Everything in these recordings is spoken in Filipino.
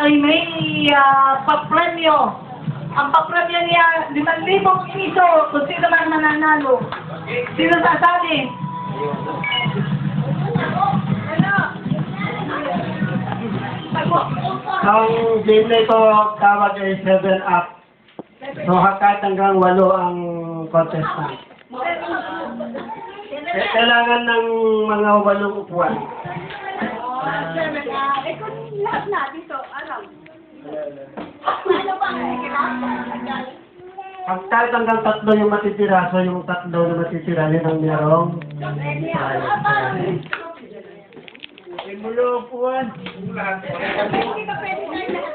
ay may papremyo. Ang papremyo niya, 5,000 piso kung sino man mananalo. Sino sasali? Ang game na ito, tawag ay 7 up. So, kahit hanggang 8 ang contestant. Kailangan ng mga 8 upuan. Eh, kung lahat na dito, ano? Ano ba? Pag kahit hanggang 3 yung matitira, so yung 3 na matitira, yun ang merong Ay, mulo upuan. Hindi ka pwede na lahat.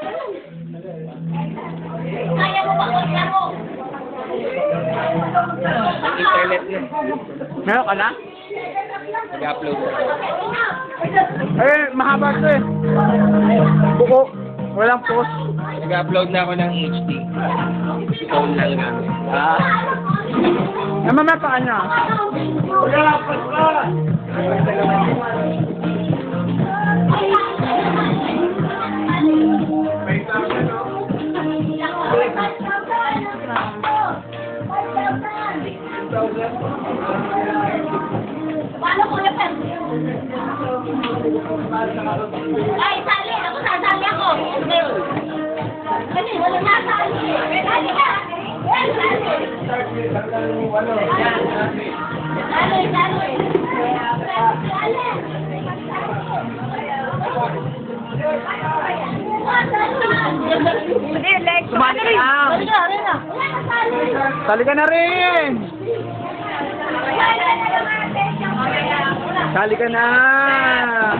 Kaya mo ba kung mo? Internet yun. Meron ka na? Nag-upload. Eh, mahaba ito eh. Buko. Walang post. Nag-upload na ako ng HD. Phone lang namin. Mamaya pa kanya. Paano ko na pen? Ay, sali! Ako sasali ako! Kasi wala na sali! Sali ka! Sali! Sali! Hindi, Lex. Sumali ka na. Sali ka na rin. Sali ka na.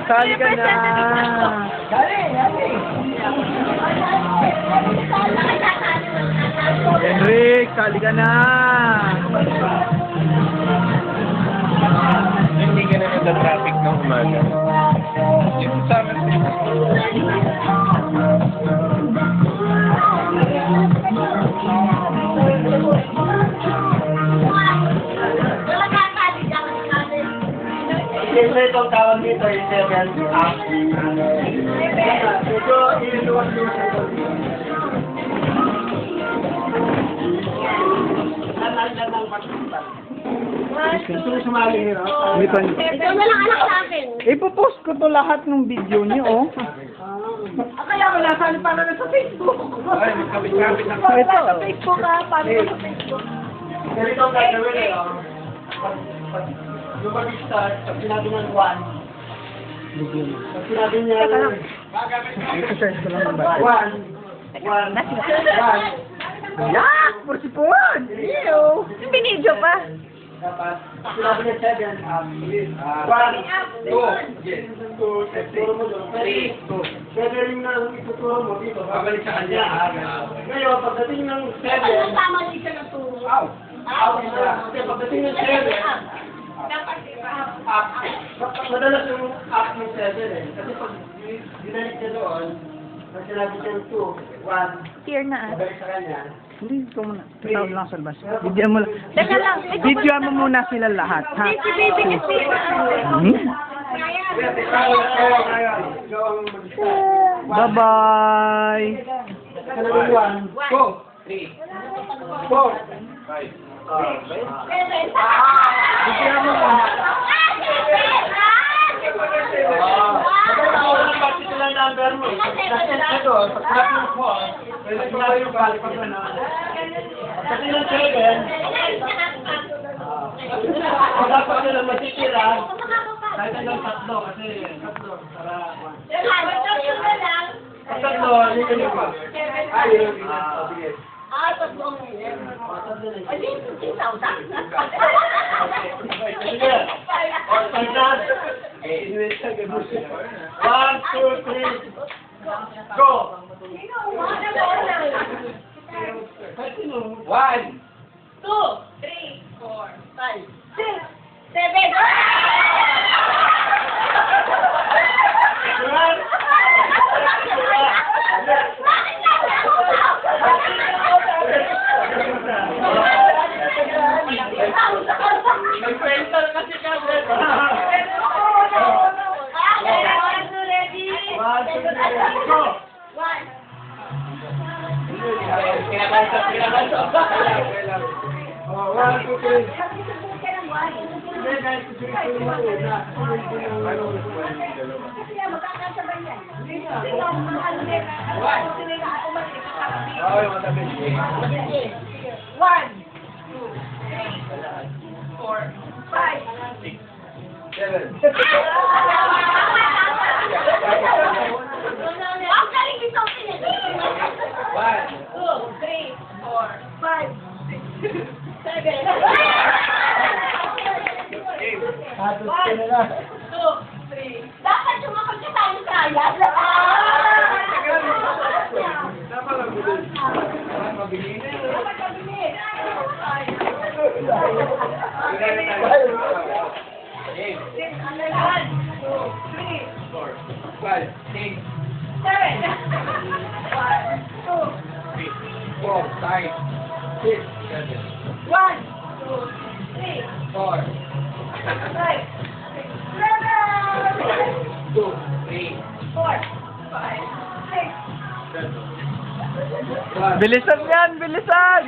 Sali ka na. Henrik, sali ka na. Hindi ka na nag-traffic ng umaga. Yung sa amin. Game na itong tawag dito ay 7 up. Ito, ililuwas-luwas ito. Nalagyan ng participant. Gusto mo sumali nyo? Hindi pa. Ikaw na lang anak sa akin. Ipopost ko to lahat ng video niyo, oh. Kaya wala sali para na sa Facebook. Ay, kapit-kapit na. Ito. Sa Facebook ha, paano sa Facebook? Ganito ang gagawin eh. Pag yung mag-start, pag sinabi ng 1, pag sinabi niya, Ito-search ko lang ng bata. 1, 1, 1, Yak! Pursipon! Ew! Yung binidyo pa. dapat, pag sinabi niya 7, 1, 2, 2, ituturo mo doon, 3, 2. Pwede rin na ituturo mo dito, babalik sa kanya. Ngayon, pagdating ng 7, Ano tama din siya ng turo? out siya. Kasi pagdating ng 7, madalas yung up ng 7 eh. Kasi pag dinalik niya doon, pag sinabi niya 2, 1, Tier na babalik sa kanya. Hindi, ito muna. Tawag lang sa labas. Video mo lang. Teka lang. Video mo muna sila lahat, ha? Si baby kasi. Bye-bye! One, go! 3, 4, 5. Bigyan mo mo. Pati sila number mo. Kasi ito, pag sabi mo po, pwede sila yung balik pag ano. Kasi ng 7, kung dapat nila matitira, kahit hanggang 3 kasi 3 para 1. Pag 3, yun yung pa. Ayun, sige. Tatlong million. Ay, hindi, 10,000. Sige. Pagkat. 1, 2, 3. Go! 1, 2, 3, 4, 5, 6, 7. Nag-kwenta na kasi kami. Ready? 1, 2, 3, go! 1, Oh, 1, 2, 3. Sabi ko ka ng why. Hindi, guys, susunod mo muna. Kasi nga, magkakasabay yan. Hindi nga, mahal din. Gusto nila ako mag-ikakabit. Okay, matabi. 1, 2, 3, 4, 5, 6. 7. Ang galing ito, Philip. 2, 3, 4, 5, 6, 7. Hatos ka na lang. 2, 3. Dapat sumakot ka tayo sa ayat. Dapat lang bilis. Dapat mabilis. Dapat kabilis. Game. 1, 2, 3, 5, 6, 7. 1, 2, 4, 5, 6, 7, 1, 2, 3, 4, 5, 6, 7. 2, 3, 4, 5, 6. 1. Bilisan yan, bilisan!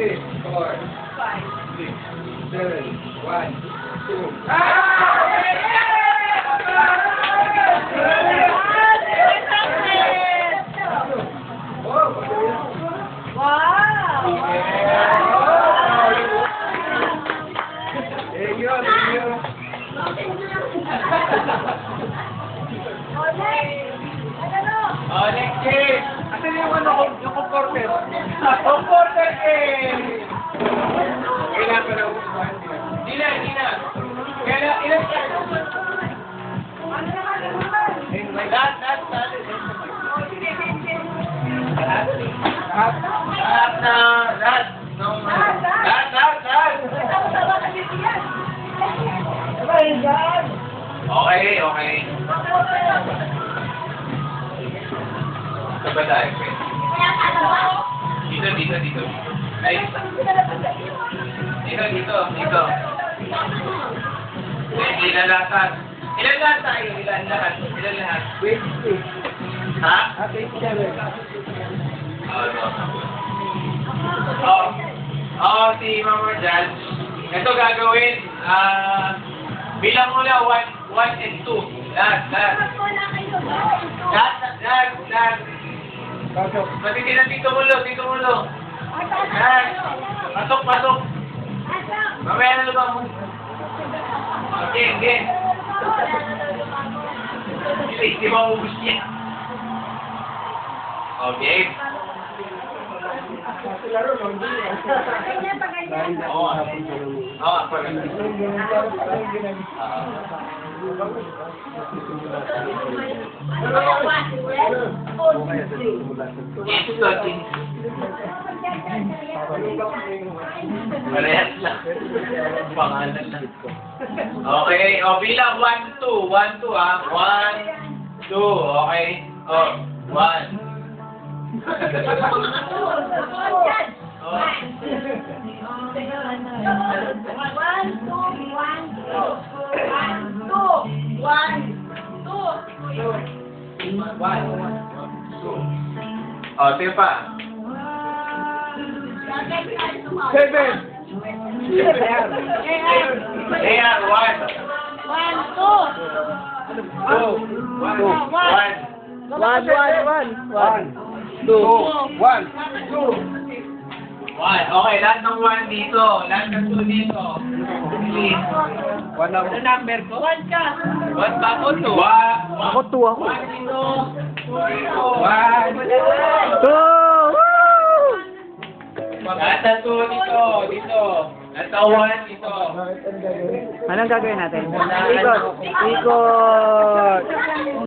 Three, 4, 6, 7, 1, 2. Thank you, thank you. Oh, next game. Asan yung ano, yung comforter? Comforter game! Kailan pa na upuan? Di na. Kailan, ilan ka? Lahat. Okay. Sabay tayo, friend. Dito. Ay, dito. Ilan lahat? Ilan lahat tayo? Ilan lahat? 20. Ha? 27. Si Mama Judge. Ito gagawin. Bilang mo na 1 and 2. Lahat. Pati dito mulo. Pasok. Mamaya na lubang mo. Okay. Hindi ba ubus niya? Okay. Oo, pag parehas lang. Pangalan lang. Okay, bilang 1, 2. 1, 2 ah. 1, 2. Okay. 1. Sige pa. 7. AR 1. Okay, lahat ng 1 dito. Lahat ng 2 dito. Please. 1 na mo. Number ko? 1 ka. 1 ba ako? 2. Ako, 2 ako. 1 dito. 2 dito. 1. 2! Lahat ng 2 dito. Lahat ng 1 dito. Anong gagawin natin? Ikot!